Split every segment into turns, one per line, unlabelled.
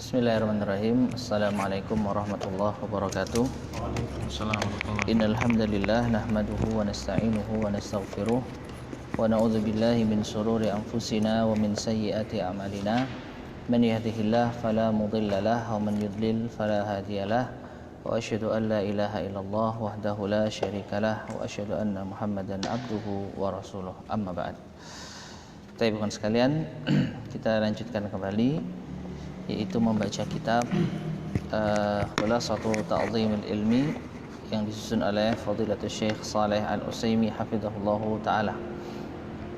Bismillahirrahmanirrahim. Assalamualaikum warahmatullahi wabarakatuh.
Waalaikumsalam warahmatullahi
Innal hamdalillah nahmaduhu wa nasta'inuhu wa nastaghfiruh wa na'udzu billahi min shururi anfusina wa min sayyiati a'malina. Man yahdihillahu fala mudhillalah wa man yudlil fala hadiyalah. Wa asyhadu an la ilaha illallah wahdahu la syarikalah wa asyhadu anna Muhammadan abduhu wa rasuluh. Amma ba'd. Baik, sekalian, kita lanjutkan kembali yaitu membaca kitab Khulasatu Ta'dhimil Ilmi yang disusun oleh Fadilatul Syekh Shalih Al-Utsaimin hafizahullahu taala.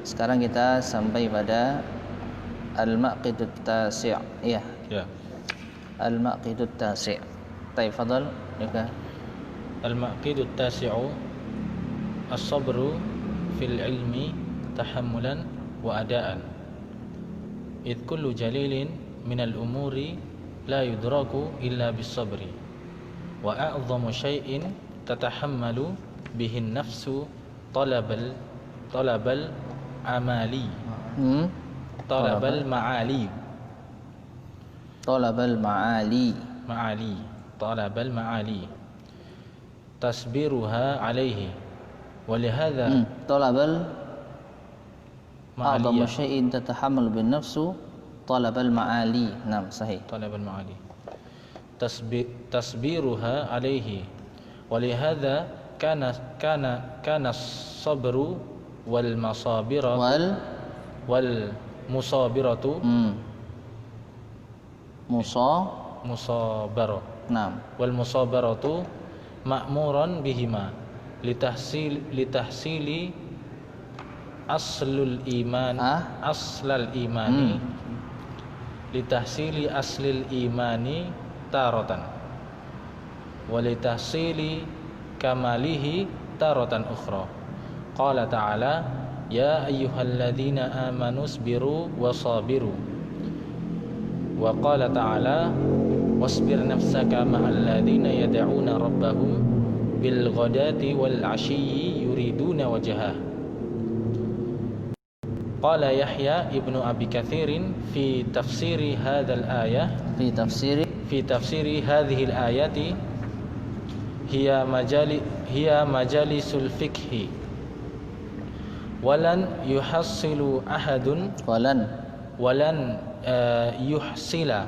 Sekarang kita sampai pada Al-Maqidut Tasi'. Ya. Al-Maqidut Tasi'. Baik, fadhal juga.
Al-Maqidut Tasi'u As-sabru fil ilmi tahammulan wa adaan. Id kullu jalilin minal umuri la yudraku illa bis-sabri wa a'dhamu syai'in tatahammalu bihin nafsu talabal amali talabal ma'ali talabal ma'ali tasbiruha alaihi wa lihadha
talabal a'dhamu
ma'aliyah
syai'in tatahammalu bin nafsu talabal ma'ali. Naam, sahih.
talabal ma'ali tasbiruha alaihi wa lihadha kana sabru wal masabiratu wal musabiratu musabarah.
Naam.
Wal musabaratu ma'muran bihima litahsili aslul iman aslal imani litahsili aslil imani taratan wa litahsili kamalihi taratan ukhra. Qala ta'ala ya ayyuhalladzina amanu isbiru wasabiru wa qala ta'ala wasbir nafsaka ma'al ladzina yad'una rabbahum bil ghadati wal 'ashiyyi yuriduna wajhah. Qala Yahya ibnu Abi Katsirin fi tafsiri hadzal ayah fi tafsiri hadhihi al-ayati hiya majalisul fiqhi walan yuhassilu ahadun walan yuhsila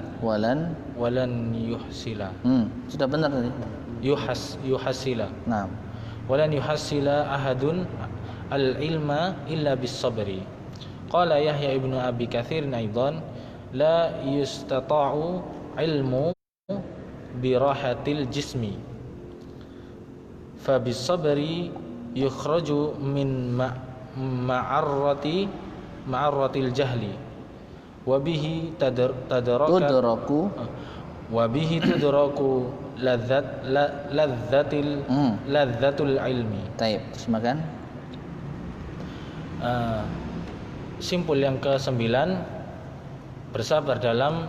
sudah benar tadi.
Yuhassila.
Naam.
Walan yuhassila ahadun al-ilma illa bis-sabri. Qala Yahya ibnu Abi Katsir aidan la yustata'u ilmu bi rahatil jismi fa bis sabri yukhraju min ma'arratil jahli wa bihi tudraku ladzatul ilmi.
Baik, terjemahkan.
Simpul yang ke-9, bersabar dalam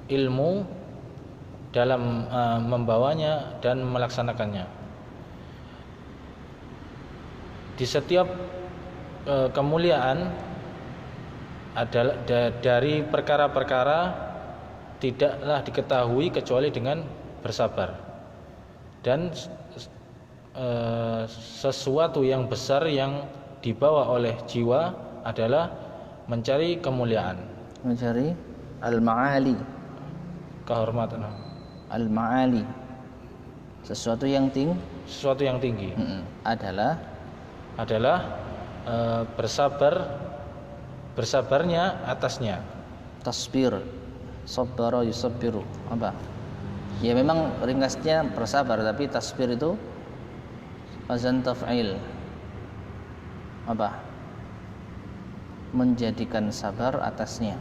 ilmu, dalam membawanya dan melaksanakannya. Di setiap kemuliaan adalah dari perkara-perkara tidaklah diketahui kecuali dengan bersabar. Dan sesuatu yang besar yang dibawa oleh jiwa adalah mencari kemuliaan,
mencari al-ma'ali,
kehormatan,
al-ma'ali, sesuatu yang tinggi adalah bersabarnya atasnya. Tasbir, sabbara yusabbiru, apa? Ya memang ringkasnya bersabar, tapi tasbir itu wazan taf'il, apa? Menjadikan sabar atasnya.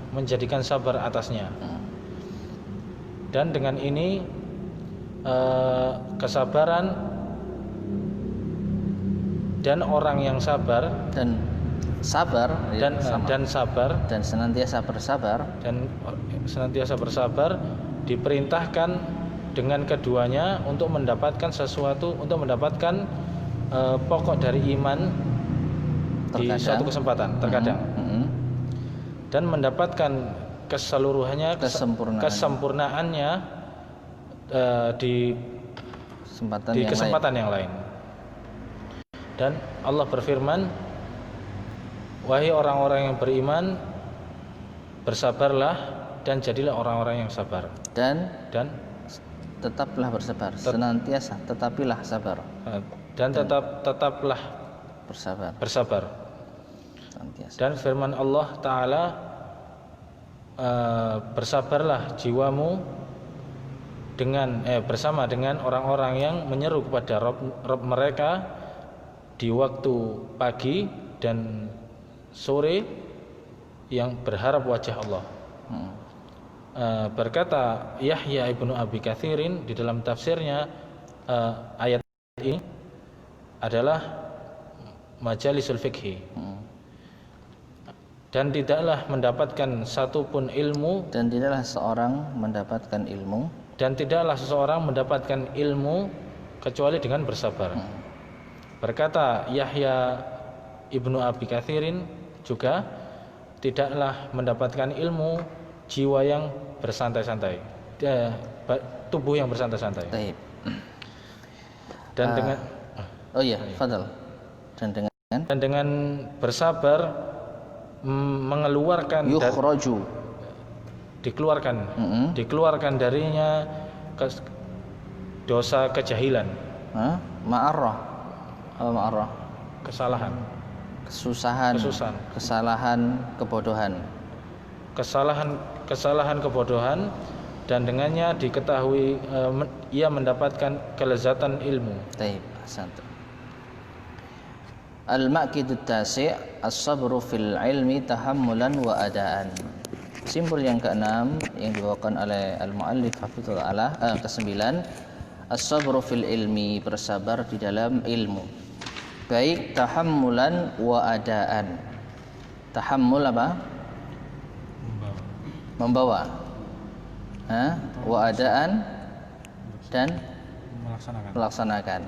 Dan dengan ini kesabaran dan orang yang sabar dan senantiasa bersabar diperintahkan dengan keduanya untuk mendapatkan sesuatu, untuk mendapatkan pokok dari iman di suatu kesempatan terkadang. Dan mendapatkan
keseluruhannya, kesempurnaannya di kesempatan yang lain. Dan Allah berfirman, wahai orang-orang yang beriman, bersabarlah dan jadilah orang-orang yang sabar. Dan
tetaplah bersabar, senantiasa tetapilah sabar.
Dan tetaplah bersabar. Senantiasa. Dan firman Allah Ta'ala, bersabarlah jiwamu bersama dengan orang-orang yang menyeru kepada Rabb mereka di waktu pagi dan sore yang berharap wajah Allah. Berkata Yahya ibnu Abi Katsirin di dalam tafsirnya, ayat ini adalah majalisul fikhi. Dan tidaklah mendapatkan satupun ilmu,
dan tidaklah seseorang mendapatkan ilmu kecuali dengan bersabar. Berkata Yahya ibnu Abi Katsirin juga, tidaklah mendapatkan ilmu jiwa yang bersantai-santai, tubuh yang bersantai-santai. Dan dengan fadal. Dan dengan bersabar mengeluarkan dikeluarkan darinya dosa kejahilan, ma'arrah,
kesalahan,
kesalahan, kebodohan, dan dengannya diketahui ia mendapatkan kelezatan ilmu. Al-Maqidut Tasi' As-sabru fil ilmi tahammulan wa adaan. Simpul yang keenam yang dibawakan oleh al-muallif hafizahullah ke-9, as-sabru fil ilmi, bersabar di dalam ilmu. Baik tahammulan wa adaan. Tahammul apa? Membawa. Wa adaan dan melaksanakan.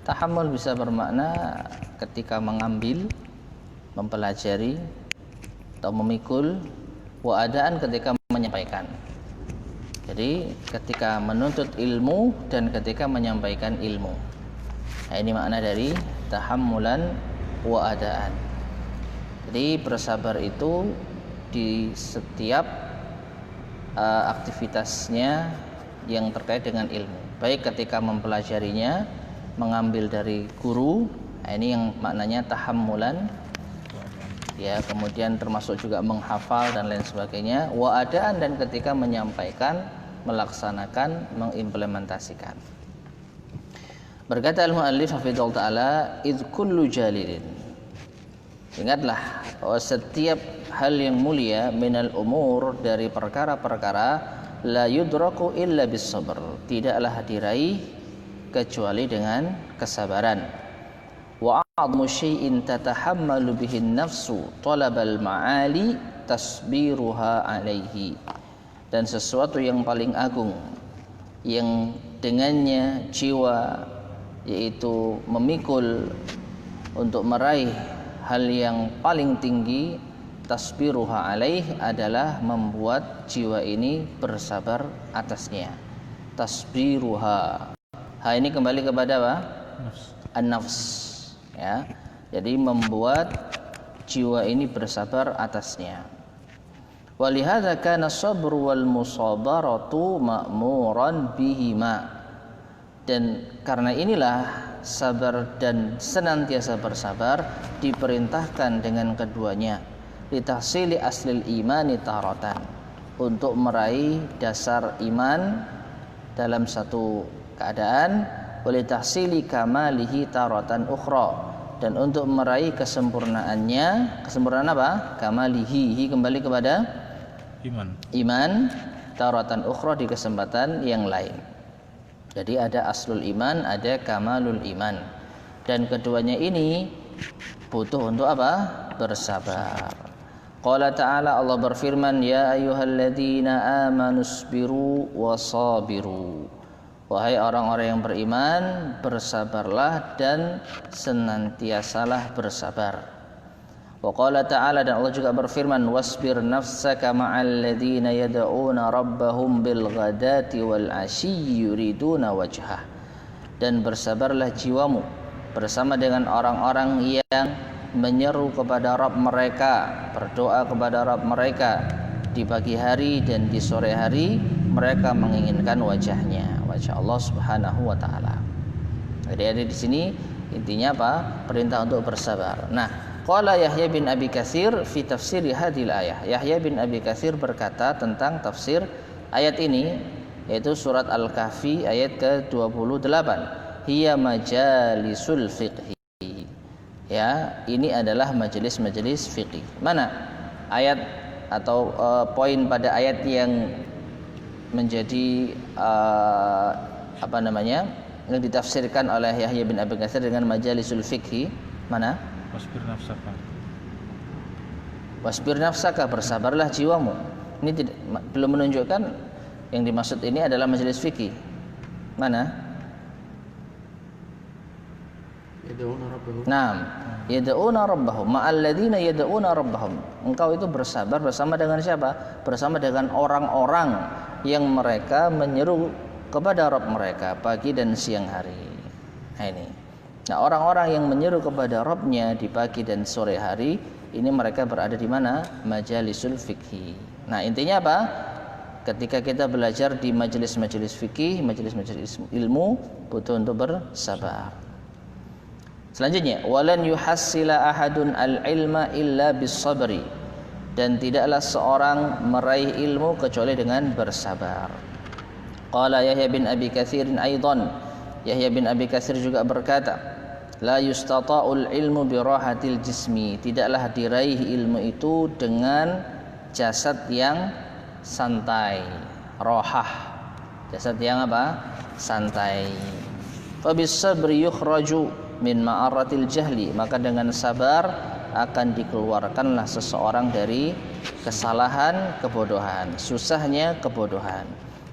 Tahammul bisa bermakna ketika mengambil, mempelajari atau memikul. Wa adaan ketika menyampaikan. Jadi ketika menuntut ilmu dan ketika menyampaikan ilmu. Nah, ini makna dari tahammulan wa adaan. Jadi bersabar itu di setiap aktivitasnya yang terkait dengan ilmu. Baik ketika mempelajarinya, mengambil dari guru, nah ini yang maknanya tahammulan. Ya, kemudian termasuk juga menghafal dan lain sebagainya. Wa adaan, dan ketika menyampaikan, melaksanakan, mengimplementasikan. Berkata al-muallif hafizahullah taala, id kullu jalilin. Ingatlah bahwa setiap hal yang mulia minal umur, dari perkara-perkara, la yudraku illa bis sabr, tidaklah diraih kecuali dengan kesabaran. Wa a'dhamu syai'in tatahammalu bihi an-nafsu talabal ma'ali tasbiruha alaihi. Dan sesuatu yang paling agung yang dengannya jiwa yaitu memikul untuk meraih hal yang paling tinggi, tasbiruha alaih, adalah membuat jiwa ini bersabar atasnya. Tasbiruha, ini kembali kepada apa? An-nafs. Ya, jadi membuat jiwa ini bersabar atasnya. Walihadza kana sabru wal musabaratu ma'muran bihima. Dan karena inilah sabar dan senantiasa bersabar diperintahkan dengan keduanya. Litahsili aslil imani taratan, untuk meraih dasar iman dalam satu keadaan. Walitahsili kamalihi taratan ukhra, dan untuk meraih kesempurnaannya. Kesempurnaan apa? Kamalihi, kembali kepada iman, taratan ukhra, di kesempatan yang lain. Jadi ada aslul iman, ada kamalul iman, dan keduanya ini butuh untuk apa? Bersabar. Qala ta'ala, Allah berfirman, ya ayyuhalladzina amanu sabiru wasabiru. Wahai orang-orang yang beriman, bersabarlah dan senantiasalah bersabar. Wa qala ta'ala, dan Allah juga berfirman, wasbir nafsaka ma'al ladzina yad'una rabbahum bil ghadati wal 'ashyi yuriduna wajhah. Dan bersabarlah jiwamu bersama dengan orang-orang yang menyeru kepada Rabb mereka, berdoa kepada Rabb mereka di pagi hari dan di sore hari, mereka menginginkan wajahnya, wajah Allah Subhanahu wa taala. Jadi ada di sini intinya apa? Perintah untuk bersabar. Nah, qala Yahya bin Abi Katsir fi tafsir hadhil ayah. Yahya bin Abi Katsir berkata tentang tafsir ayat ini, yaitu surat Al-Kahfi ayat ke-28. Hiya majalisul fiqhi. Ya, ini adalah majelis-majelis fikih. Mana ayat atau poin pada ayat yang menjadi yang ditafsirkan oleh Yahya bin Abi Katsir dengan majalisul fikhi? Mana?
Wasbir nafsaka.
Wasbir nafsaka, bersabarlah jiwamu. Ini belum menunjukkan yang dimaksud ini adalah majelis fikih. Mana? Naam, yad'una rabbahum ma'al ladzina yad'una rabbahum. Engkau itu bersabar bersama dengan siapa? Bersama dengan orang-orang yang mereka menyeru kepada Rabb mereka pagi dan siang hari. Nah ini. Nah, orang-orang yang menyeru kepada Rabbnya di pagi dan sore hari, ini mereka berada di mana? Majalisul fikhi. Nah, intinya apa? Ketika kita belajar di majelis-majelis fikih, majelis-majelis ilmu, butuh untuk bersabar. Selanjutnya, walan yuhassila ahadun al-ilma illa bis-sabri. Dan tidaklah seorang meraih ilmu kecuali dengan bersabar. Qala Yahya bin Abi Katsir aidan. Yahya bin Abi Katsir juga berkata, la yustata'ul ilmu bi rahatil jismi. Tidaklah diraih ilmu itu dengan jasad yang santai, rohah. Jasad yang apa? Santai. Fa bis sabri yukhraju min ma'aratil jahli. Maka dengan sabar akan dikeluarkanlah seseorang dari kesalahan, kebodohan, susahnya kebodohan.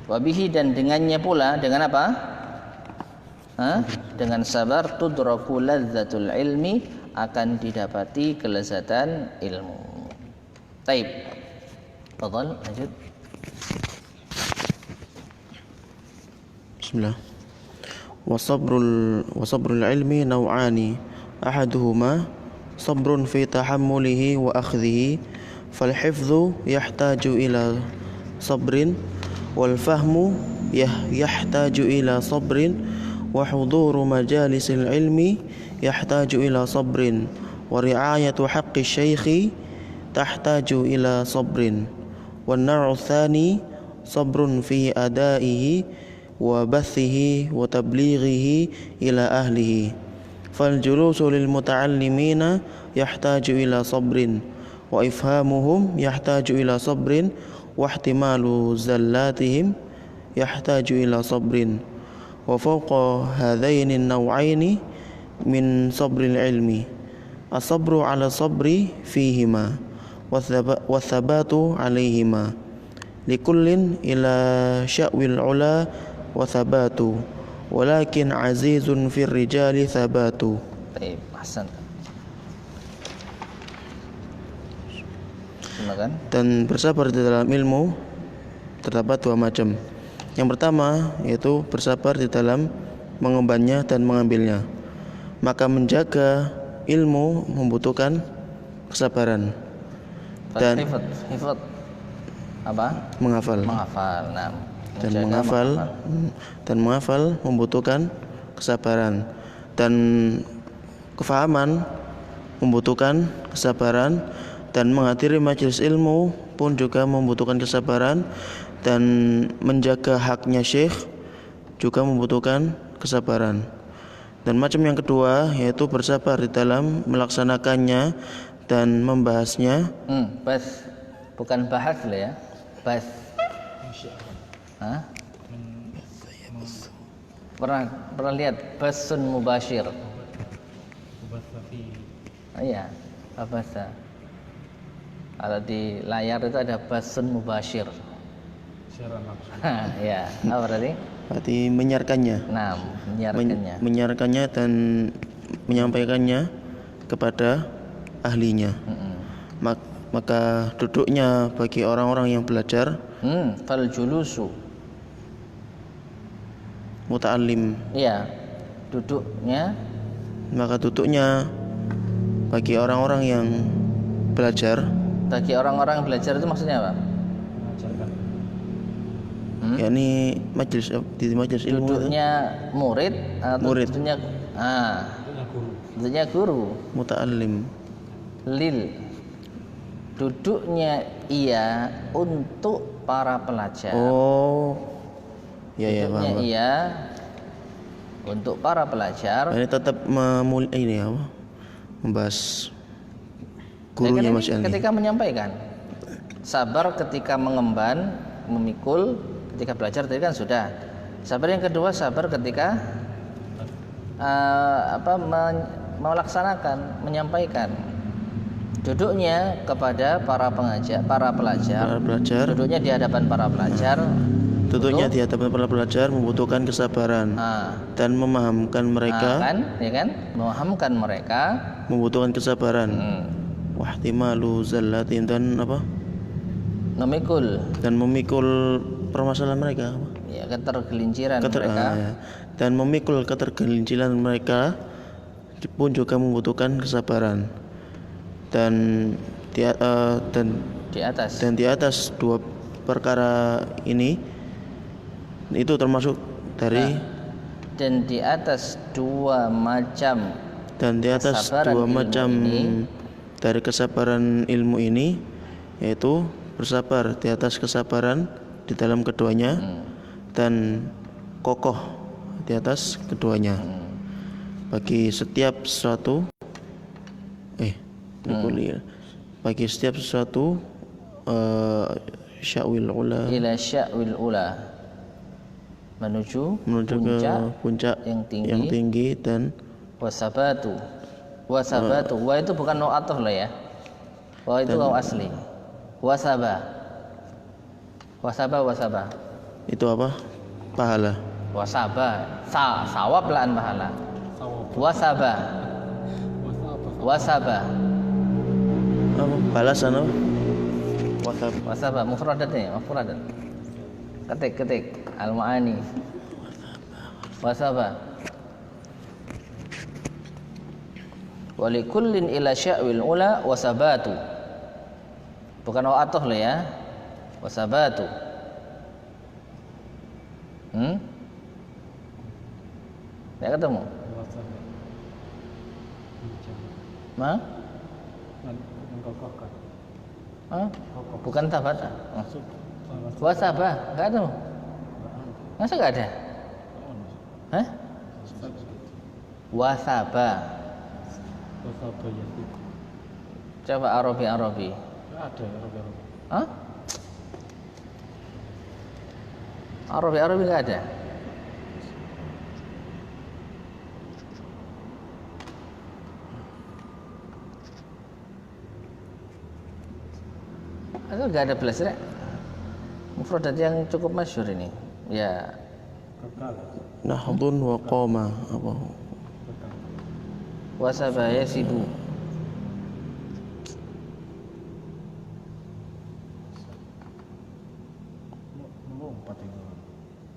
Wabihi, dan dengannya pula, dengan apa? Dengan sabar tudraku ladzatul ilmi, akan didapati kelezatan ilmu. Taib. Fadhal, lanjut.
Bismillah. Wasabrul ilmi naw'ani, ahaduhuma sabrun fi tahammulihi wa akhdhihi, fal hifdhu yahtaju ila sabrin wal fahmu yahtaju ila sabrin wa huduru majalisil ilmi yahtaju ila sabrin wa ri'ayatu haqqi syaikhi tahtaju ila sabrin wan nar'u tsani sabrun fi adaihi wa bathihi wa tablighihi ila ahlihi, fal julusu lil muta'allimina yahtaju ila sabrin wa ifhamuhum yahtaju ila sabrin wa ihtimalu zallatihim yahtaju ila sabrin wa fawqa hadaini an-naw'aini min sabril ilmi as-sabru ala sabri fihima wa thabatu alaihima likullin ila sya'wil ula wa thabatu walakin azizun fir rijali thabatu.
Baik, ahsan. Silakan.
Dan bersabar di dalam ilmu terdapat dua macam. Yang pertama yaitu bersabar di dalam mengembannya dan mengambilnya. Maka menjaga ilmu membutuhkan kesabaran. Dan
hifad apa?
Menghafal.
Nah,
dan menghafal membutuhkan kesabaran, dan kefahaman membutuhkan kesabaran, dan menghadiri majelis ilmu pun juga membutuhkan kesabaran, dan menjaga haknya syekh juga membutuhkan kesabaran. Dan macam yang kedua yaitu bersabar di dalam melaksanakannya dan membahasnya.
Bas, bukan bahas lah ya, bas. Pernah lihat basun mubashir? Iya, bahasa. Kalau di layar itu ada basun mubashir. Ya, apa berarti?
Berarti menyiarkannya.
Nah,
menyiarkannya dan menyampaikannya kepada ahlinya. maka duduknya bagi orang-orang yang belajar
fal julusu.
muta'allim,
Iya. Duduknya
maka duduknya bagi orang-orang yang belajar,
bagi orang-orang belajar itu maksudnya apa?
mengajarkan.
yakni majelis di majelis ilmu itu.
Duduknya murid atau
Murid.
duduknya duduknya guru.
Muta'allim.
Lil. Duduknya ia untuk para pelajar.
Oh. Ya
Duduknya
paham.
ia untuk para pelajar.
Ini tetap ini apa? Membahas
Ya,
gurunya
kan
Mas
ini
Andi.
ketika menyampaikan, sabar ketika mengemban, memikul, ketika belajar tadi kan sudah. Sabar yang kedua, sabar ketika melaksanakan, menyampaikan. Duduknya kepada para pengajar, para pelajar.
Para pelajar,
Duduknya di hadapan para pelajar.
duduknya di hadapan para pelajar membutuhkan kesabaran dan memahamkan mereka,
ya kan? Memahamkan mereka,
membutuhkan kesabaran. Wahtimalu zallatin dan apa?
memikul,
Dan memikul permasalahan mereka.
ya, ketergelinciran mereka.
Dan memikul ketergelinciran mereka pun juga membutuhkan kesabaran. Dan di atas dua perkara ini itu termasuk dari
dan di atas dua macam kesabaran
dua
ilmu
macam
ini,
dari kesabaran ilmu ini, yaitu bersabar di atas kesabaran di dalam keduanya dan kokoh di atas keduanya. Bagi setiap sesuatu bagi setiap sesuatu sya'wil ula,
ila sya'wil ula, menuju
ke puncak
yang
tinggi dan
wasabatu. Wa itu bukan waw atoh lah ya. Wa itu waw asli. Wasaba.
itu apa? Pahala.
Wasaba. Sawab laan pahala. Wasaba.
Apa? Balasan apa?
Wasaba mufradatnya, mufradat. Ketik al-ma'ani. Wasaba. Walikullin ila sya'wil ula wasabatu. Bukan wa'atoh lah ya. Wasabatu. Ya ketemu? Bukan tabata. Wasabah, enggak ada. Masa enggak ada? Wasabah. Coba Arabi.
Ada Arabi.
Arabi enggak ada. Atau enggak ada belajar? Mufradat yang cukup masyhur ini. Ya.
Nahdun wa qama apa?
Wasaba yasibu.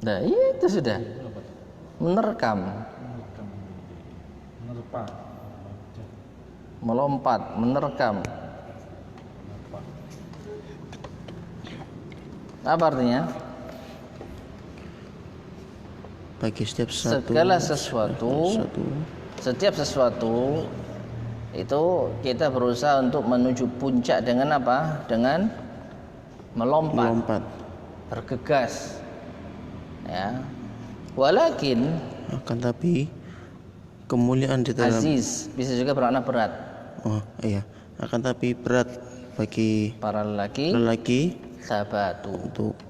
Nah, itu sudah menerkam, melompat, menerkam. Apa artinya?
Bagi setiap
setiap sesuatu itu kita berusaha untuk menuju puncak dengan apa? Dengan melompat. Bergegas. Ya. Walakin
akan tapi kemuliaan di dalam
aziz bisa juga bermakna berat.
Oh iya, akan tapi berat bagi
para lelaki sabatu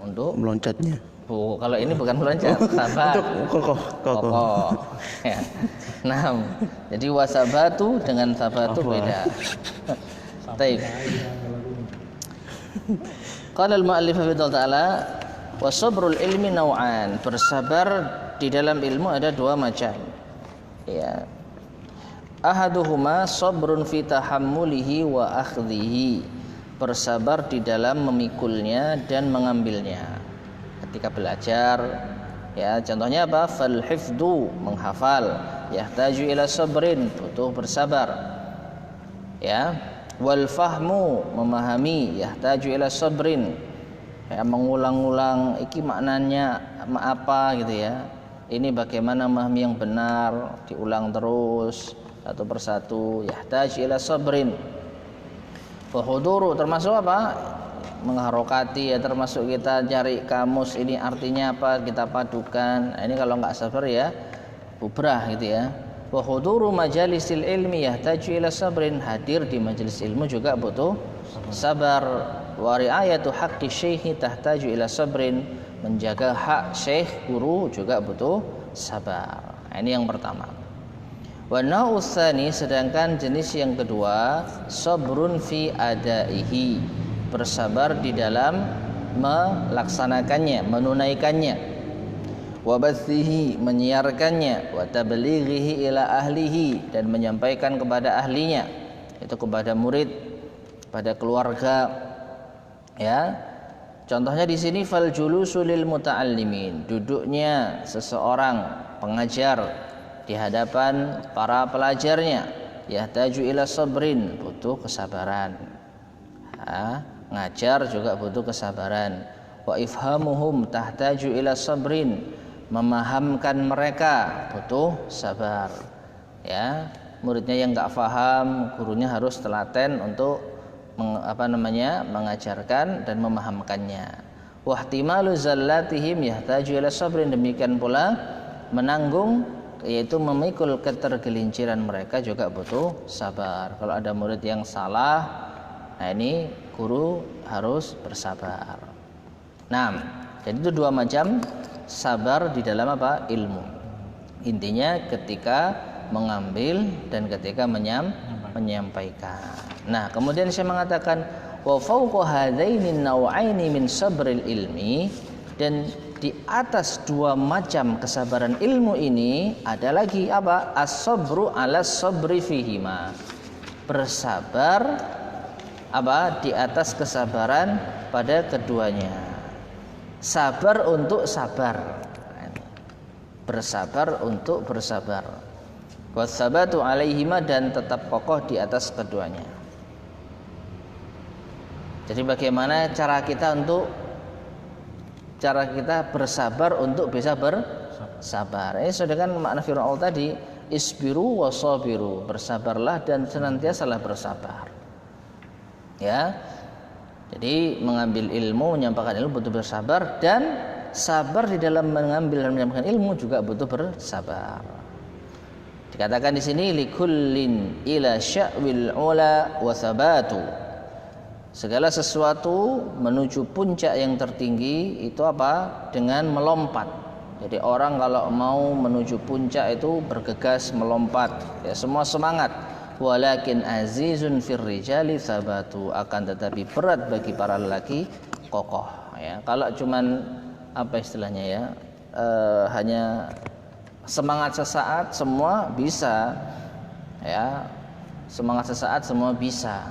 untuk
meloncatnya.
Oh, kalau ini bukan meloncat, sabat.
Untuk kokoh.
Ya. Nah, jadi wasabatu dengan sabatu beda. Baik. Qala al-mu'allif hafizallahu ta'ala wa sabrul ilmi naw'an. Bersabar di dalam ilmu ada dua macam. Ya. Ahaduhuma sabrun fi tahammulihi wa akhdhihi, bersabar di dalam memikulnya dan mengambilnya ketika belajar. Ya, contohnya apa? Fal hifdu, menghafal, yahtaju ila sabrin, butuh bersabar. Ya, wal fahmu, memahami, yahtaju ila sabrin, ya, mengulang-ulang iki maknanya apa gitu ya. Ini bagaimana memahami yang benar, diulang terus satu persatu, yahtaju ila sabrin. Wa huduru, termasuk apa? Mengharokati, ya, termasuk kita cari kamus ini artinya apa, kita padukan. Nah, ini kalau nggak sabar ya bubrah gitu ya. Wa huduru majalisil ilmi yahtaju ila sabrin, hadir di majelis ilmu juga butuh sabar. Wa riayatu haqqi syekhi tahtaju ila sabrin, menjaga hak syekh guru juga butuh sabar. Nah, ini yang pertama. Wa nau'us tsani, sedangkan jenis yang kedua, sabrun fi adaihi, bersabar di dalam melaksanakannya, menunaikannya. Wa bathihi, menyiarkannya. Wa tablighihi ila ahlihi, dan menyampaikan kepada ahlinya, itu kepada murid, pada keluarga. Ya, contohnya di sini fal julusu lil muta'allimin, duduknya seseorang pengajar di hadapan para pelajarnya, yahtaju ila sabrin, butuh kesabaran. Ngajar juga butuh kesabaran. Wa ifhamuhum tahtaju ila sabrin, memahamkan mereka butuh sabar. Ya, muridnya yang enggak paham, gurunya harus telaten untuk mengajarkan dan memahamkannya. Wa ihtimalu zallatihim yahtaju ila sabrin, demikian pula menanggung, yaitu memikul ketergelinciran mereka juga butuh sabar. Kalau ada murid yang salah, nah ini guru harus bersabar. Nah, jadi itu dua macam sabar di dalam apa? Ilmu. Intinya ketika mengambil dan ketika menyampaikan. Nah, kemudian saya mengatakan wa fawqa hadaini naw'aini min sabril ilmi, dan di atas dua macam kesabaran ilmu ini ada lagi apa? As-sabru 'ala sabri fihima, bersabar apa? Di atas kesabaran pada keduanya. Sabar untuk sabar, bersabar untuk bersabar. Wasabatu 'alaihima, dan tetap kokoh di atas keduanya. Jadi bagaimana cara kita bersabar untuk bisa bersabar. Ini sudah kan makna firman Allah tadi, isbiru wasabiru, bersabarlah dan senantiasalah bersabar. Ya. Jadi mengambil ilmu, menyampaikan ilmu butuh bersabar, dan sabar di dalam mengambil dan menyampaikan ilmu juga butuh bersabar. Dikatakan di sini likullin ila sya'wil ula wa sabatu. Segala sesuatu menuju puncak yang tertinggi itu apa? Dengan melompat. Jadi orang kalau mau menuju puncak itu bergegas melompat, ya, semua semangat. Walakin azizun fir rijali sabatu, akan tetapi berat bagi para lelaki kokoh. Ya, kalau cuman apa istilahnya ya, hanya semangat sesaat semua bisa. Ya, semangat sesaat semua bisa.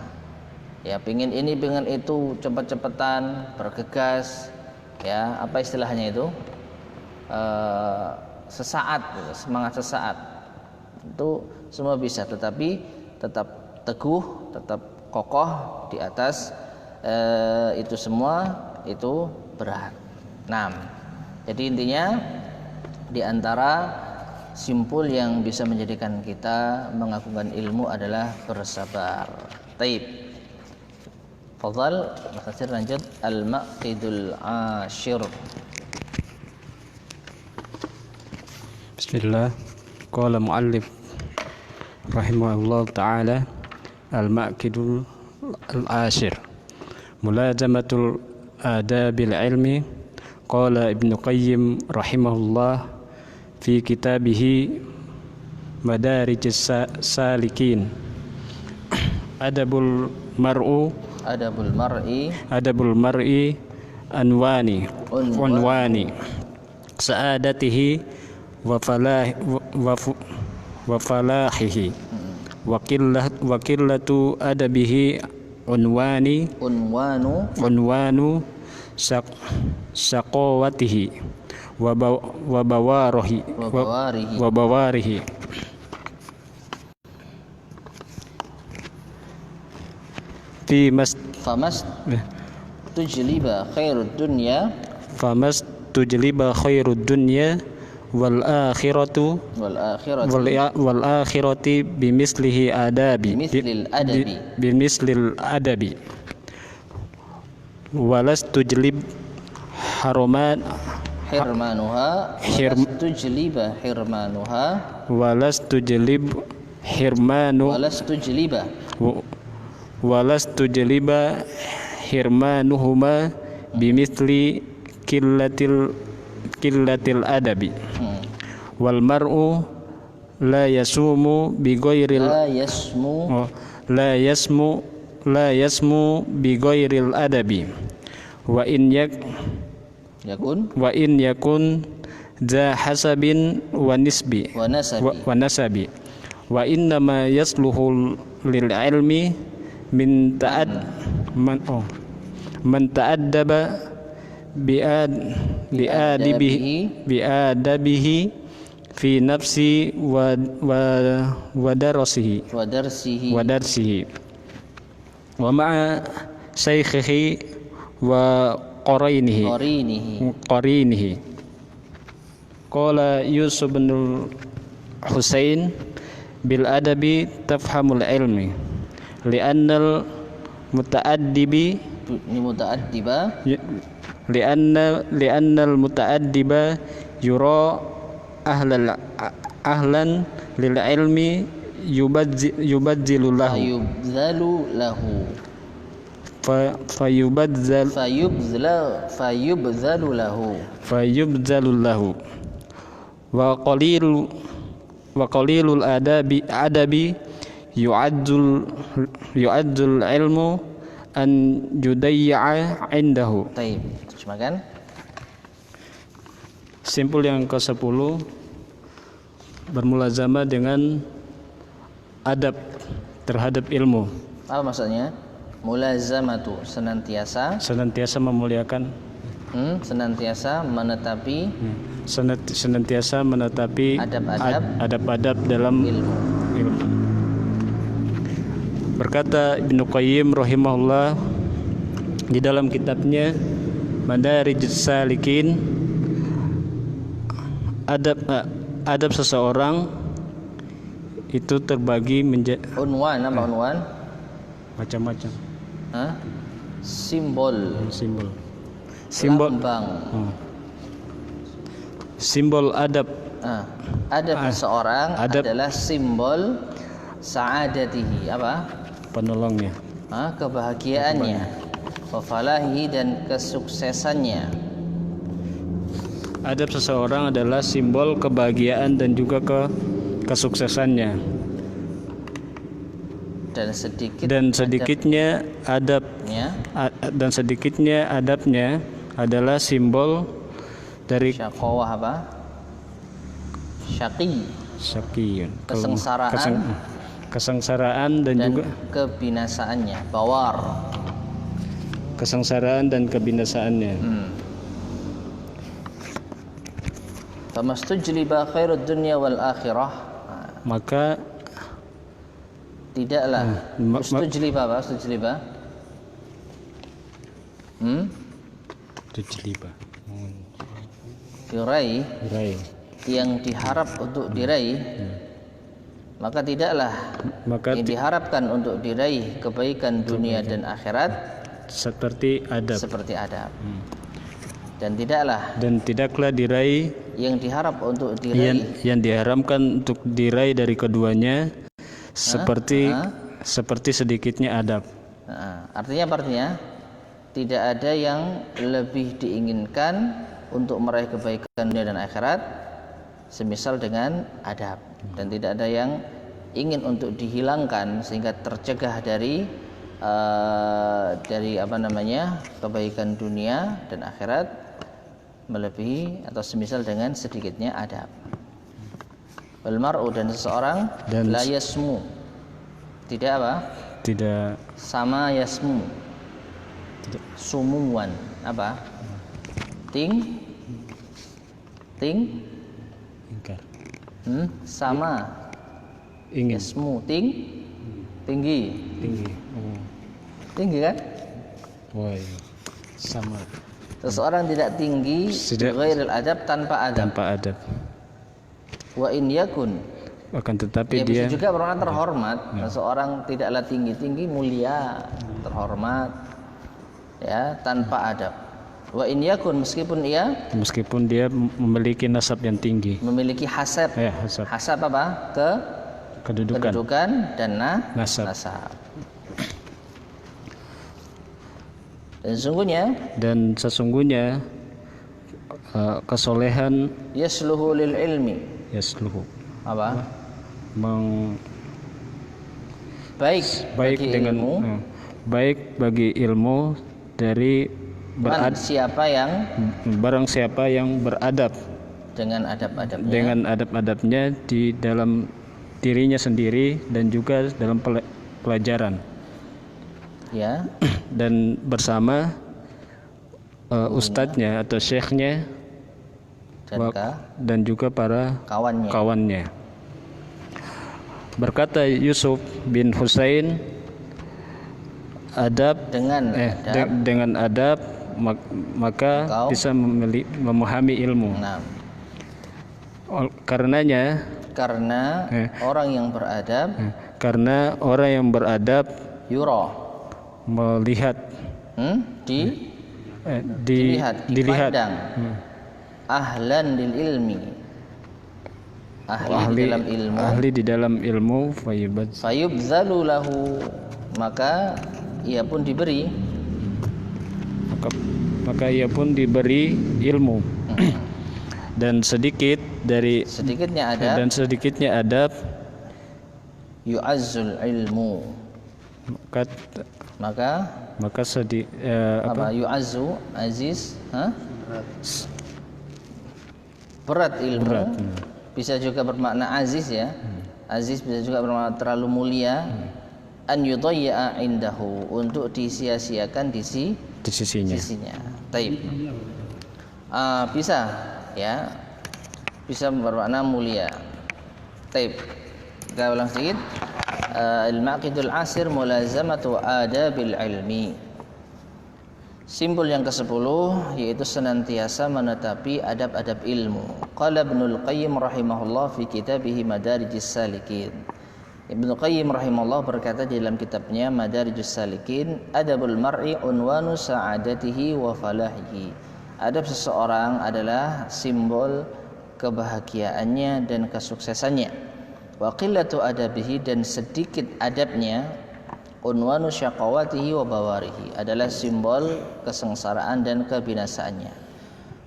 Ya, pingin ini pingin itu, cepet-cepetan, bergegas, ya, apa istilahnya itu, sesaat, gitu, semangat sesaat, itu semua bisa, tetapi tetap teguh, tetap kokoh di atas itu semua itu berat. Nah, jadi intinya di antara simpul yang bisa menjadikan kita mengagungkan ilmu adalah bersabar. Taib. Fadhal, Mas lanjut al-maqidul ashir.
Bismillah. Qala muallif rahimahullah ta'ala al-maqidul ashir mulazamatul adabil ilmi. Qala Ibnu Qayyim rahimahullah fi kitabihi Madarijus Salikin, Adabul mar'i unwani sa'adatihi wa falahihi. wa qillatu adabihi unwanu saqawatihi wa bawarihi fi mas
famas tujliba khairud dunya wal akhirati bimislil adabi walas tujlib hirmanuhuma bimithli killatil adabi wal mar'u la yasmu bi ghairil adabi wa in yakun za hasabin wa nasabi wa inna ma yasluhu lil ilmi man ta'addaba bi'adabihi fi nafsi wa darsihi wa ma'a shaykhihi wa qarinihi qala Yusuf bin Husain bil adabi tafhamul ilmi li'annal muta'addiba yura ahlan lil ilmi yubadzilu lahu fayubzalu lahu wa qalilul adabi yu'adzul ilmu an yudayya'a indahu. Baik, terjemahkan.
Simpul yang ke-10 bermulazamah dengan adab terhadap ilmu.
Apa maksudnya? Mulazamatu senantiasa
memuliakan,
senantiasa menetapi
adab-adab dalam ilmu. Berkata Ibnu Qayyim rahimahullah di dalam kitabnya Madarijus Salikin, adab seseorang itu terbagi menjadi
unwan
macam-macam.
Simbol lambang. Simbol adab. Adab seseorang adalah simbol sa'adatihi, apa?
Penolongnya.
Kebahagiaannya, wafalahi dan kesuksesannya.
Adab seseorang adalah simbol kebahagiaan dan juga kesuksesannya. Dan sedikitnya adabnya adalah simbol dari
syaqawah, apa? Syaqiyun.
Kesengsaraan dan juga
kebinasaannya, bawar.
Kesengsaraan dan kebinasaannya.
Famastujliba khairud dunya wal akhirah.
Maka
tidaklah Tujliba. Diraih yang diharap untuk diraih, maka tidaklah yang diharapkan untuk diraih kebaikan dunia dan akhirat
seperti adab.
Dan tidaklah diraih yang diharap untuk diraih,
yang diharamkan untuk diraih dari keduanya seperti sedikitnya adab.
Artinya tidak ada yang lebih diinginkan untuk meraih kebaikan dunia dan akhirat semisal dengan adab, dan tidak ada yang ingin untuk dihilangkan sehingga tercegah dari kebaikan dunia dan akhirat melebihi atau semisal dengan sedikitnya adab. Wal mar'u, dan seseorang la yasmu Tidak apa?
Tidak.
Sama yasmu.
Tidak.
Sumuan. Apa? Ting.
Ingkar.
Sama.
Ingin.
Yasmu. Tinggi.
Tinggi. Oh.
Tinggi kan?
Wah, iya. Sama.
Seseorang tidak tinggi ghairil adab, tanpa adab.
Tanpa adab.
Wa in yakun,
Akan tetapi
ya
dia
bisa juga bermakna terhormat. Seseorang tidaklah tinggi-tinggi, mulia, terhormat, ya, tanpa adab. Wa in yakun, meskipun
dia memiliki nasab yang tinggi.
memiliki hasab.
Ya, hasab.
Hasab apa? Kedudukan dan
Nasab.
nasab. Dan sesungguhnya
kesolehan
yasluhu lil ilmi.
yasluhu.
Apa?
Baik
bagi
dengan
ilmu.
Baik bagi ilmu dari barang siapa yang beradab
dengan adab-adabnya.
Dengan adab-adabnya di dalam dirinya sendiri dan juga dalam pelajaran.
Ya.
Dan bersama ustadznya atau syekhnya dan juga para kawannya. Berkata Yusuf bin Husain, dengan adab maka bisa memahami ilmu. Karena orang yang beradab melihat dilihat
ahlan lil ilmi, ahli
di dalam ilmu
fayubzalu lahu, maka ia pun diberi
ilmu. Dan sedikitnya adab
yu'azzul ilmu, maka yu'azzu aziz, berat ilmu. Bisa juga bermakna aziz, ya. Aziz bisa juga bermakna terlalu mulia. An yudayya indahu, untuk disia-siakan di sisinya. Taib. Bisa, ya. Bisa bermakna mulia. Taib. Kita ulang sedikit. Al-maqidul asir mulazamatu adabil ilmi. Simbol yang ke-10 yaitu senantiasa menetapi adab-adab ilmu. Qala Ibnul Qayyim rahimahullah fi kitabih Madarijus Salikin. Ibnu Qayyim rahimahullah berkata di dalam kitabnya Madarijus Salikin, adabul mar'i unwanu sa'adatihi wa falahihi. Adab seseorang adalah simbol kebahagiaannya dan kesuksesannya. Wa qillatu adabihi, dan sedikit adabnya, unwanu syaqawatihi wa bawarihi, adalah simbol kesengsaraan dan kebinasaannya.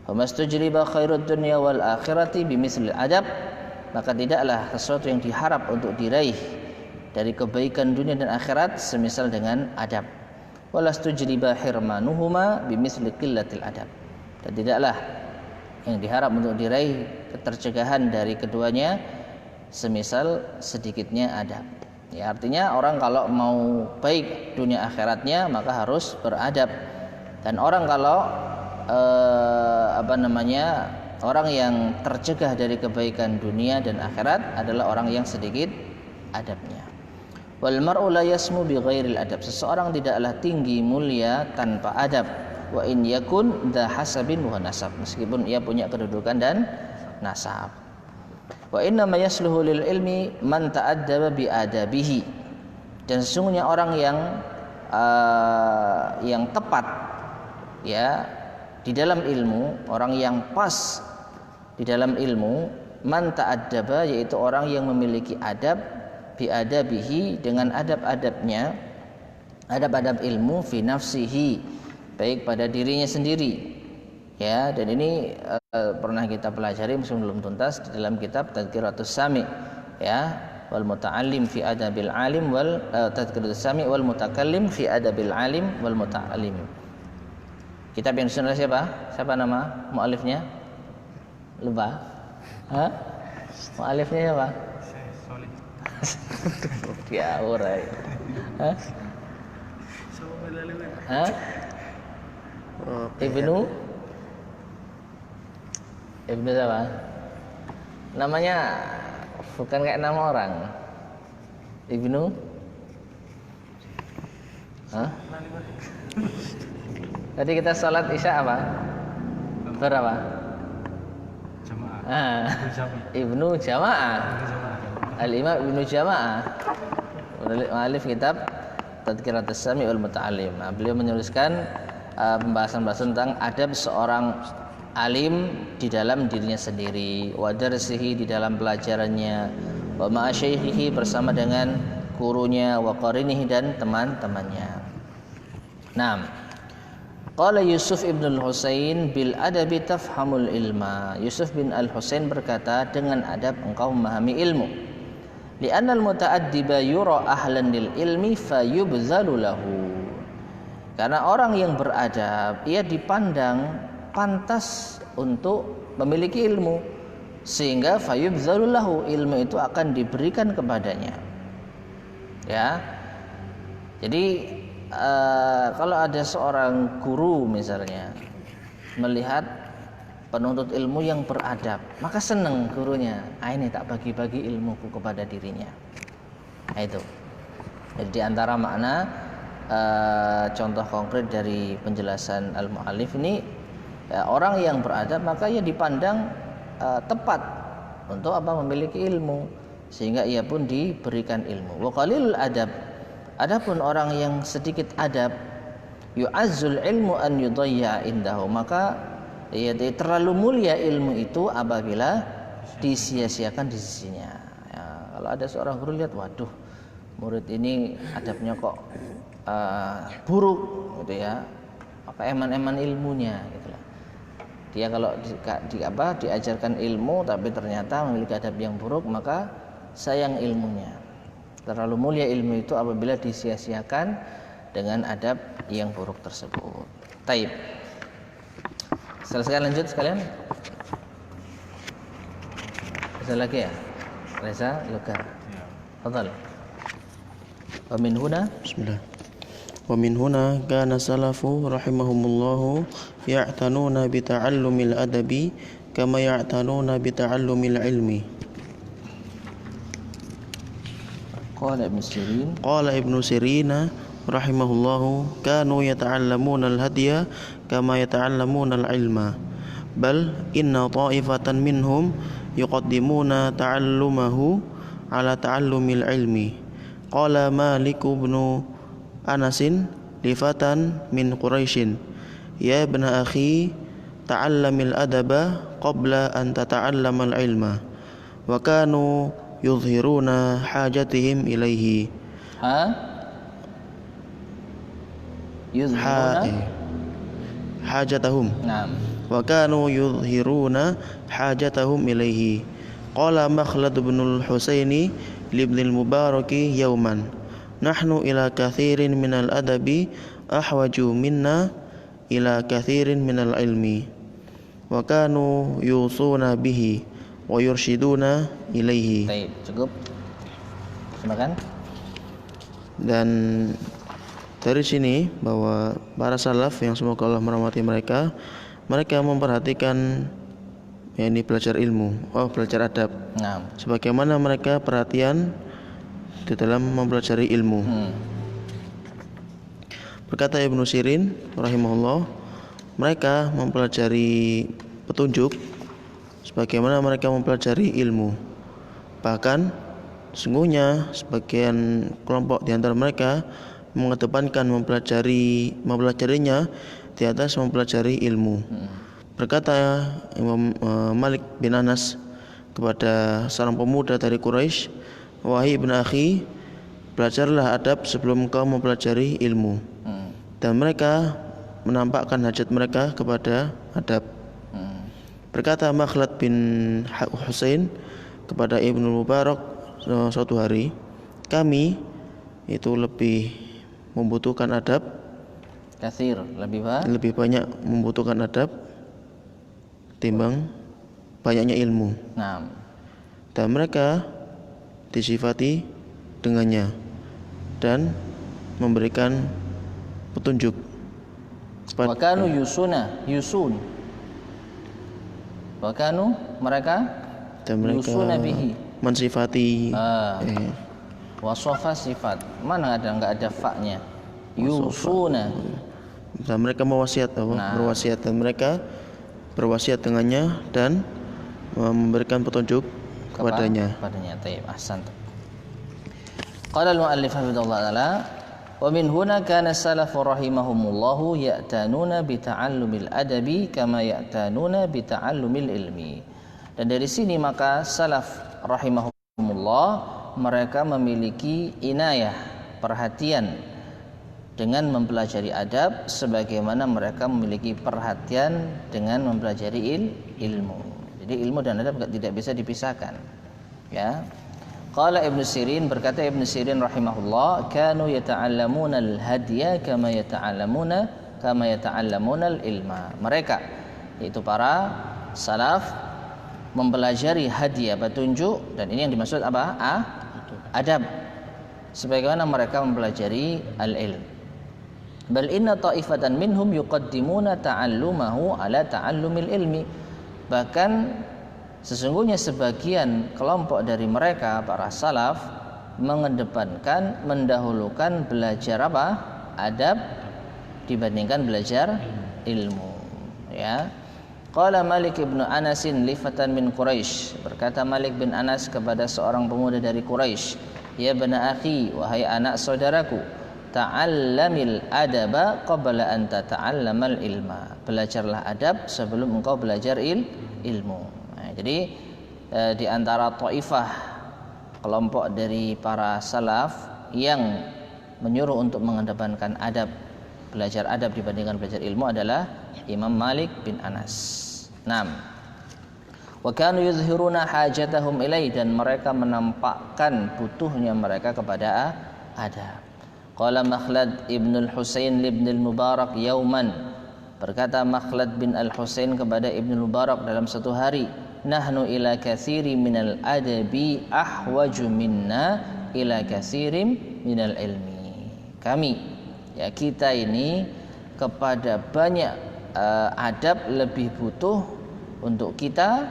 Famastujriba khairud dunya wal akhirati bimithli adab, maka tidaklah sesuatu yang diharap untuk diraih dari kebaikan dunia dan akhirat semisal dengan adab. Walastujriba hirmanuhuma bimithli qillatil adab, dan tidaklah yang diharap untuk diraih ketercegahan dari keduanya semisal sedikitnya adab. Ya, artinya orang kalau mau baik dunia akhiratnya maka harus beradab. Dan orang kalau orang yang tercegah dari kebaikan dunia dan akhirat adalah orang yang sedikit adabnya. Wal mar'u la yasmu bi ghairil adab. Seseorang tidaklah tinggi mulia tanpa adab. Wa in yakun dha hasabin wa nasab, meskipun ia punya kedudukan dan nasab. Wa inna ma yasluhu lil ilmi man ta'addaba bi adabihi. Dan sesungguhnya orang yang tepat, ya, di dalam ilmu, orang yang pas di dalam ilmu, man ta'addaba, yaitu orang yang memiliki adab, bi adabihi, dengan adab-adabnya, adab-adab ilmu, fi nafsihi, baik pada dirinya sendiri. Ya, dan ini pernah kita pelajari meskipun belum tuntas di dalam kitab Tadhkiratus Sami', ya, wal muta'allim fi adabil alim wal Tadhkiratus Sami' wal mutakallim fi adabil alim wal muta'allim. Kitab yang disusun oleh siapa? Siapa nama muallifnya? Lupa? Muallifnya siapa? Diawur ae. Hah? Hah? Ibnu siapa? Namanya bukan kayak nama orang. Ibnu? Hah? Tadi kita sholat isya apa? Berapa? Jamaah. Ibnu Jamaah. Al-Imam Ibnu Jamaah. Mu'allif kitab Tadhkiratus Sami wal Muta'allim. Nah, beliau menuliskan pembahasan-pembahasan tentang adab seorang alim di dalam dirinya sendiri, wa darsihi di dalam pelajarannya, wa ma'a syaikhihi bersama dengan gurunya, wa qarinihi dan teman-temannya. Naam. Qala Yusuf ibn al-Husain bil adabi tafhamul ilma. Yusuf bin al-Husain berkata, dengan adab engkau memahami ilmu. Li'anna al-muta'addiba yura ahlan lil ilmi fayubzalu lahu. Karena orang yang beradab ia dipandang pantas untuk memiliki ilmu, sehingga fayubzalu lahu, ilmu itu akan diberikan kepadanya. Ya. Jadi kalau ada seorang guru misalnya melihat penuntut ilmu yang beradab, maka senang gurunya. Ini tak bagi-bagi ilmuku kepada dirinya. Nah, itu. Jadi di antara makna contoh konkret dari penjelasan al-mu'allif ini, orang yang beradab maka ia dipandang tepat untuk memiliki ilmu, sehingga ia pun diberikan ilmu. Wa qalilul adab, adapun orang yang sedikit adab, yu'azzul ilmu an yudayya indahu, maka ya, terlalu mulia ilmu itu apabila disia-siakan di sisinya. Ya, kalau ada seorang guru lihat, waduh, murid ini adabnya kok buruk gitu ya, maka eman-eman ilmunya gitu lah. Dia kalau diajarkan ilmu tapi ternyata memiliki adab yang buruk, maka sayang ilmunya. Terlalu mulia ilmu itu apabila disia-siakan dengan adab yang buruk tersebut. Taib. Selesai, lanjut sekalian. Bisa lagi ya? Reza, Luka. Fadhal. Wa min huna,
bismillah. Wa min huna kana salafu rahimahumullahu ya'tanuna bi ta'allumil adabi kama ya'tanuna bi ta'allumil ilmi.
Qala Ibnu Sirin rahimahullahu kanu yata'allamuna al-hadiya kama yata'allamuna al-ilma, bal inna ta'ifatan minhum yuqaddimuna ta'allumahu ala ta'allumil ilmi. Qala Malik bin Anasin li fatan min Quraisyin, ya ibn akhi ta'allamil adaba qabla an tata'allamal ilma, wa kanu yuzhiruna hajatihim ilaihi. Hajatahum. Naam.
Wa kanu yuzhiruna hajatahum ilaihi. Qala Makhlad bin al-Husaini li ibn al-Mubaraki yawman, nahnu ila kathirin minal adabi ahwaju minna ila kathirin minal ilmi, wa kanu yusuna bihi wa yurshiduna ilaihi.
Baik, cukup. Silakan.
Dan dari sini bahwa para salaf yang semoga Allah merahmati mereka, mereka memperhatikan yakni belajar ilmu, belajar adab.
Nah,
sebagaimana mereka perhatian di dalam mempelajari ilmu. Berkata Ibnu Sirin rahimahullah, mereka mempelajari petunjuk sebagaimana mereka mempelajari ilmu. Bahkan sesungguhnya sebagian kelompok di antara mereka mengedepankan mempelajarinya di atas mempelajari ilmu. Berkata Imam Malik bin Anas kepada seorang pemuda dari Quraisy, wahai ibn akhi, belajarlah adab sebelum kau mempelajari ilmu. Dan mereka menampakkan hajat mereka kepada adab. Berkata Makhlad bin Husain kepada Ibnu Mubarak suatu hari, kami itu lebih membutuhkan adab, lebih banyak membutuhkan adab timbang banyaknya ilmu.
Nah.
Dan mereka disifati dengannya dan memberikan petunjuk
Wa kanu yusun. Wa kanu mereka
dan mereka
yusuna bihi.
mensifati
Wasofa sifat. Mana enggak ada fa-nya. Yusuna.
dan mereka berwasiat dan mereka berwasiat dengannya dan memberikan petunjuk kepadanya.
Taib, ahsan. Qala al-muallif hafizallahu taala wa min huna kana salafu rahimahumullahu ya'tanuna bi ta'allumil adabi kama ya'tanuna bi ta'allumil ilmi. Dan dari sini maka salaf rahimahumullah mereka memiliki inayah, perhatian dengan mempelajari adab sebagaimana mereka memiliki perhatian dengan mempelajari ilmu. Jadi ilmu dan adab tidak bisa dipisahkan. Ya. Qala Ibnu Sirin, berkata Ibnu Sirin rahimahullah, kanu yata'allamuna al-hadiya kama yata'allamuna al-ilma. Mereka yaitu para salaf mempelajari hadiah, petunjuk, dan ini yang dimaksud apa? Adab. Sebagaimana mereka mempelajari al-ilm. Bal inna ta'ifatan minhum yuqaddimuna ta'allumahu ala ta'allumil ilmi. Bahkan sesungguhnya sebagian kelompok dari mereka para salaf mendahulukan belajar apa? Adab dibandingkan belajar ilmu. Ya. Qala Malik bin Anas li fatan min Quraisy. Berkata Malik bin Anas kepada seorang pemuda dari Quraisy, "Ya bana akhi, wahai anak saudaraku, ta'allamil adaba qabla an tata'allamal ilma." Belajarlah adab sebelum engkau belajar ilmu. Nah, jadi di antara taifah kelompok dari para salaf yang menyuruh untuk mengedepankan adab, belajar adab dibandingkan belajar ilmu adalah Imam Malik bin Anas. 6. Wa kanu yuzhiruna hajatahum ilai, dan mereka menampakkan butuhnya mereka kepada adab. Qala Makhlad ibn al-Husain ibn al-Mubarak yauman. Berkata Makhlad bin al-Husain kepada Ibn al-Mubarak dalam satu hari, nahnu ila katsiri minal adabi ahwaju minna ila katsirim minal ilmi. Kami, ya kita ini kepada banyak adab lebih butuh untuk kita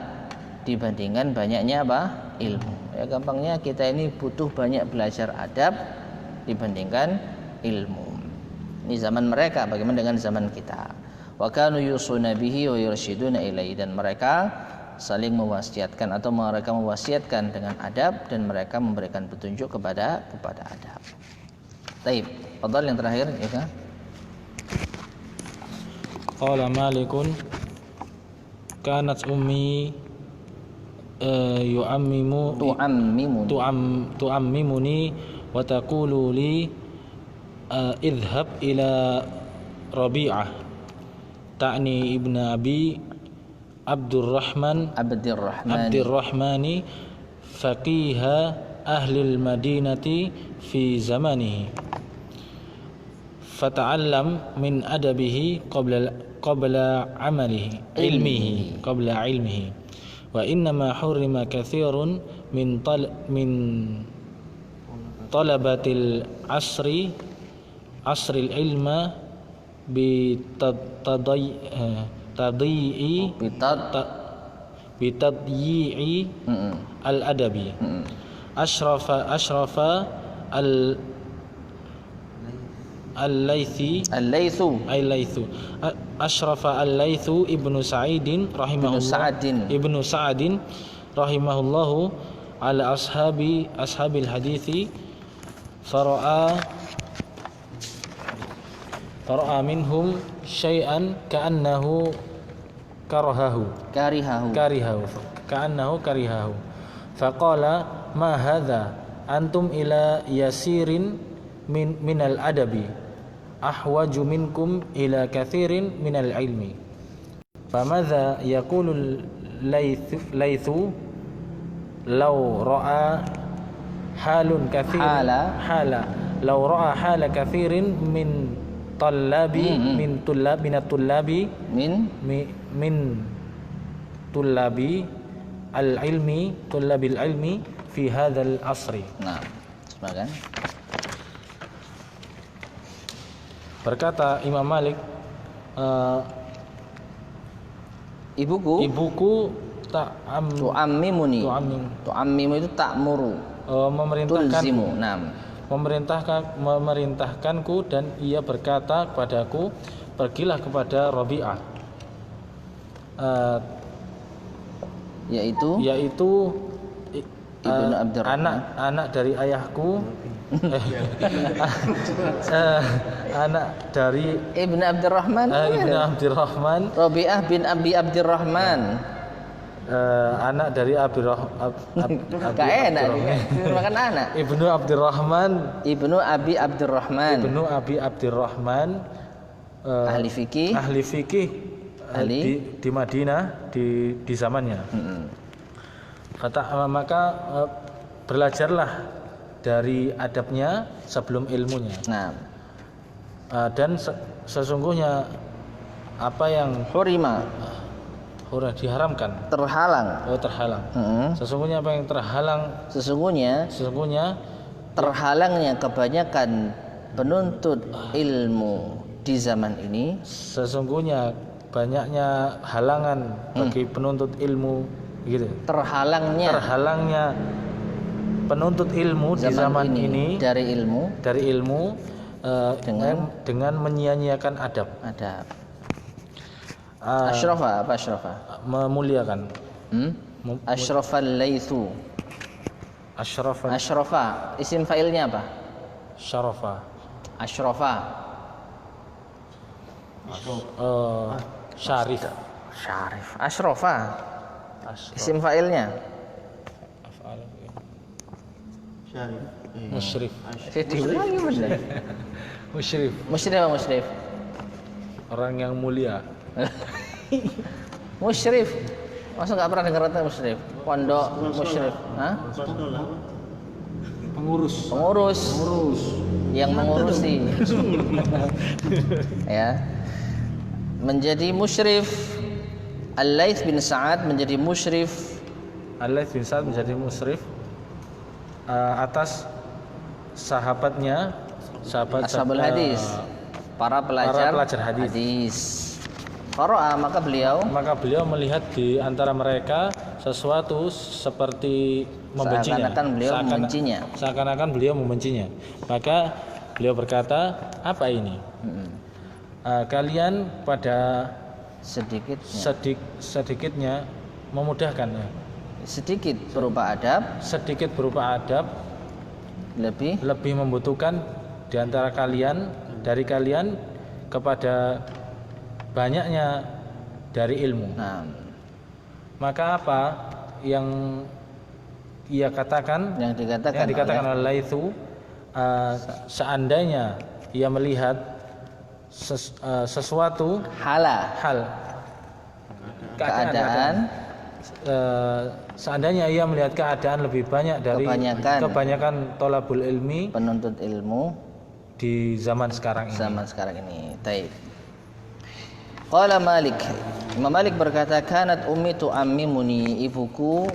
dibandingkan banyaknya apa? Ilmu. Ya gampangnya kita ini butuh banyak belajar adab dibandingkan ilmu. Ini zaman mereka, bagaimana dengan zaman kita? Wa kanu yusuna bihi wa yursyiduna ilaihi, dan mereka saling mewasiatkan atau mereka mewasiatkan dengan adab dan mereka memberikan petunjuk kepada adab. Baik, fadhal yang terakhir ya kan?
Qala Malikun kanat ummi tu'ammimuni wa taqulu li idhhab ila Rabi'ah ta'ni ibn Abi Abdurrahmani faqiha ahli al-Madinati fi zamanihi fata'allam min adabihi qabla ilmihi wa innama hurrima katsirun min talabatil asril ilma bi tadyi'i al-adabi ashrafa al-Laythu Ashrafa al-Laythu ibnu Sa'idin rahimahullahu ala ashabil hadithi fara'a minhum syai'an ka'annahu karihahu faqala ma hadha antum ila yasirin minal adabi ahwaju minkum ila kathirin minal ilmi famadha yaqulul laythu law ra'a halun kathirin law ra'a hala kathirin min tullabi al-ilmi tullabil ilmi fi hadzal asri.
Nah, sebagian.
Berkata Imam Malik, ibuku
tu'ammimuni. Tu'ammimu itu ta'muru. Tulzimu. Naam.
Memerintahkanku dan ia berkata kepadaku, pergilah kepada Rabi'ah, yaitu
Ibnu Abdurrahman,
anak dari ayahku, anak dari
Ibnu Abdurrahman,
Ibnu Abdurrahman,
Rabi'ah bin Abi Abdurrahman,
anak dari
makan anak.
Ibnu Abdurrahman,
Ibnu Abi Abdurrahman, ahli fikih
di Madinah di zamannya. Maka belajarlah dari adabnya sebelum ilmunya.
Nah,
dan sesungguhnya apa yang diharamkan,
terhalang.
Sesungguhnya apa yang terhalang,
sesungguhnya terhalangnya kebanyakan penuntut ilmu di zaman ini.
Sesungguhnya banyaknya halangan bagi penuntut ilmu, gitu. Terhalangnya penuntut ilmu di zaman ini
dari ilmu
dengan menyia-nyiakan adab.
Asyrafa.
Memuliakan.
Asyrafal laitsu. Asyrafa. Isim fa'ilnya apa?
Syarafa. Syarif. Asyrafa.
Isim fa'ilnya.
Musyrif.
Diulangi benar. Musyrif.
Orang yang mulia.
Musyrif. Masa nggak pernah dengar kata musyrif? Pondok musyrif. Hah? Pengurus. Yang mengurusi. Ya. Menjadi musyrif. Al-Laits bin Sa'ad menjadi musyrif. Atas
sahabatnya,
ashabul hadis, para pelajar hadis. Qara'a, maka beliau
melihat di antara mereka sesuatu seperti membencinya, seakan-akan beliau membencinya. Maka beliau berkata, apa ini? Kalian pada sedikitnya memudahkannya.
Sedikit berupa adab, lebih
membutuhkan di antara dari kalian kepada banyaknya dari ilmu.
Nah,
maka apa yang ia katakan, yang dikatakan oleh Laitsu, seandainya ia melihat sesuatu keadaan, seandainya ia melihat keadaan lebih banyak dari kebanyakan thalabul ilmi,
penuntut ilmu
di zaman sekarang
ini. Taib. Qala Malik. Imam Malik berkata, kanat ummi tu'ammimuni, ibuku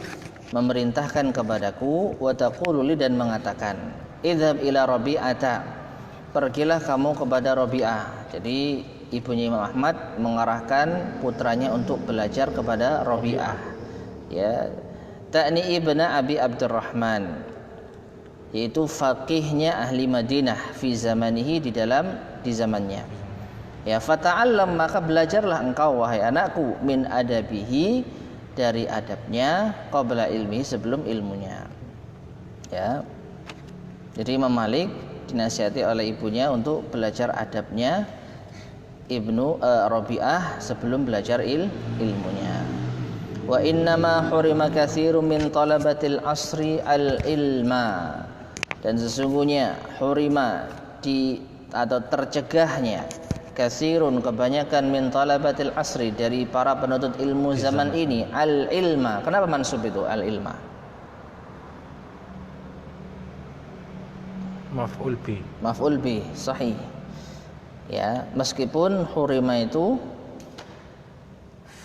memerintahkan kepadaku, wa taqulu li, dan mengatakan, idhab ila Rabi'ata, pergilah kamu kepada Rabi'ah. Jadi ibunya Imam Ahmad mengarahkan putranya untuk belajar kepada Rabi'ah. Ya, ta'ni ibna Abi Abdurrahman, yaitu faqihnya ahli Madinah fi zamanihi, di zamannya. Ya, fata'allam, maka belajarlah engkau wahai anakku, min adabihi, dari adabnya, qabla ilmi, sebelum ilmunya. Ya. Jadi Imam Malik dinasihati oleh ibunya untuk belajar adabnya Ibnu Rabi'ah sebelum belajar ilmunya. Wa innama hurima katsirun min talabatil asri al-ilma, dan sesungguhnya hurima atau tercegahnya, katsirun, kebanyakan, min talabatil asri, dari para penuntut ilmu zaman ini, al-ilma. Kenapa mansub itu al-ilma? Maf'ul bi, sahih. Ya, meskipun hurima itu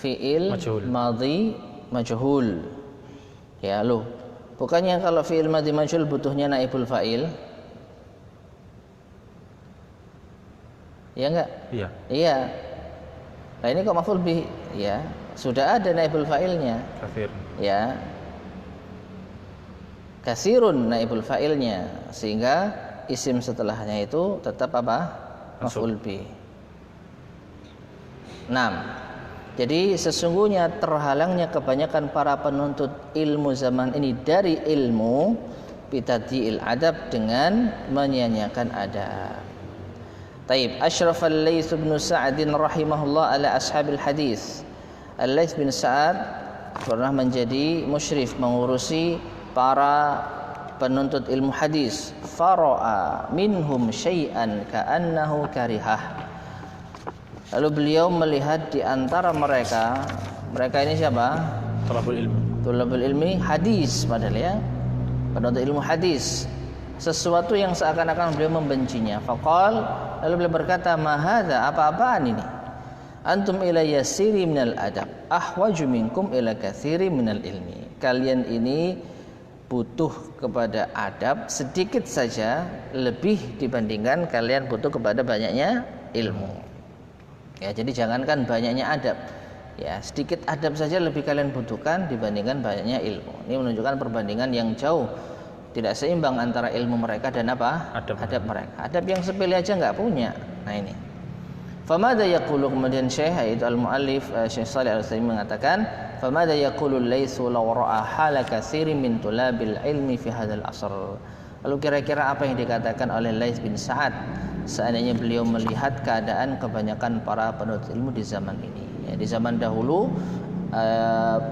fi'il madhi majhul, Ya loh, bukannya kalau fi'il madhi majhul butuhnya naibul fa'il? Ya enggak?
Iya.
Iya. Nah ini kok maf'ul bih? Ya, sudah ada naibul fa'ilnya.
Kafir.
Ya. Kasirun naibul fa'ilnya, sehingga isim setelahnya itu tetap apa? Maf'ul bih. 6. Jadi sesungguhnya terhalangnya kebanyakan para penuntut ilmu zaman ini dari ilmu bitadhi'il adab dengan menyia-nyiakan adab. Taib, Ashraf al-Laits bin Sa'ad rahimahullah ala ashabil hadis. Al-Laits bin Sa'ad pernah menjadi musyrif mengurusi para penuntut ilmu hadis. Fara'a minhum syai'an ka'annahu karihah. Lalu beliau melihat di antara mereka ini siapa?
Thalabul ilmi.
Thalabul ilmi hadis padahal ya. Penuntut ilmu hadis. Sesuatu yang seakan-akan beliau membencinya. Faqal, lalu beliau berkata, "Ma hadza? Apa-apaan ini? Antum ila yasiri minal adab, ahwaju minkum ila katsiri minal ilmi." Kalian ini butuh kepada adab sedikit saja lebih dibandingkan kalian butuh kepada banyaknya ilmu. Ya, jadi jangankan banyaknya adab, ya sedikit adab saja lebih kalian butuhkan dibandingkan banyaknya ilmu. Ini menunjukkan perbandingan yang jauh tidak seimbang antara ilmu mereka dan apa? Adab mereka. Adab yang sepele aja nggak punya. Nah ini. Famada yaqulu, kemudian Syekh yaitu al-muallif Syekh Shalih Al-Utsaimin mengatakan, famada yaqulu laitsu law ra'a hala katsirin min tulabil ilmi fi hadzal asr. Lalu kira-kira apa yang dikatakan oleh Laits bin Sa'ad seandainya beliau melihat keadaan kebanyakan para penuntut ilmu di zaman ini. Ya, di zaman dahulu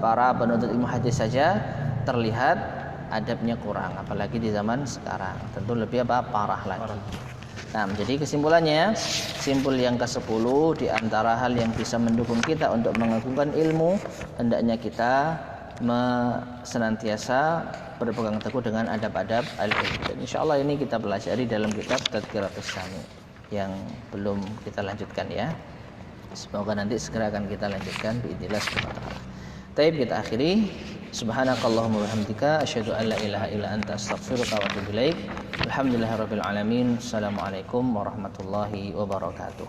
para penuntut ilmu hadis saja terlihat adabnya kurang, apalagi di zaman sekarang tentu lebih parah lagi. Nah, jadi kesimpulannya, simpul yang ke-10 di antara hal yang bisa mendukung kita untuk mengagungkan ilmu, hendaknya kita senantiasa berpegang teguh dengan adab-adab al-ilm. Dan insyaallah ini kita pelajari dalam kitab Tadhkiratus Sami yang belum kita lanjutkan ya. Semoga nanti segera akan kita lanjutkan biidznillah subhanahu wa taala. Taib, kita akhiri. Subhanakallahumma wa bihamdika asyhadu an la ilaha illa anta astaghfiruka wa atubu ilaik. Alhamdulillahirabbil alamin. Assalamualaikum warahmatullahi wabarakatuh.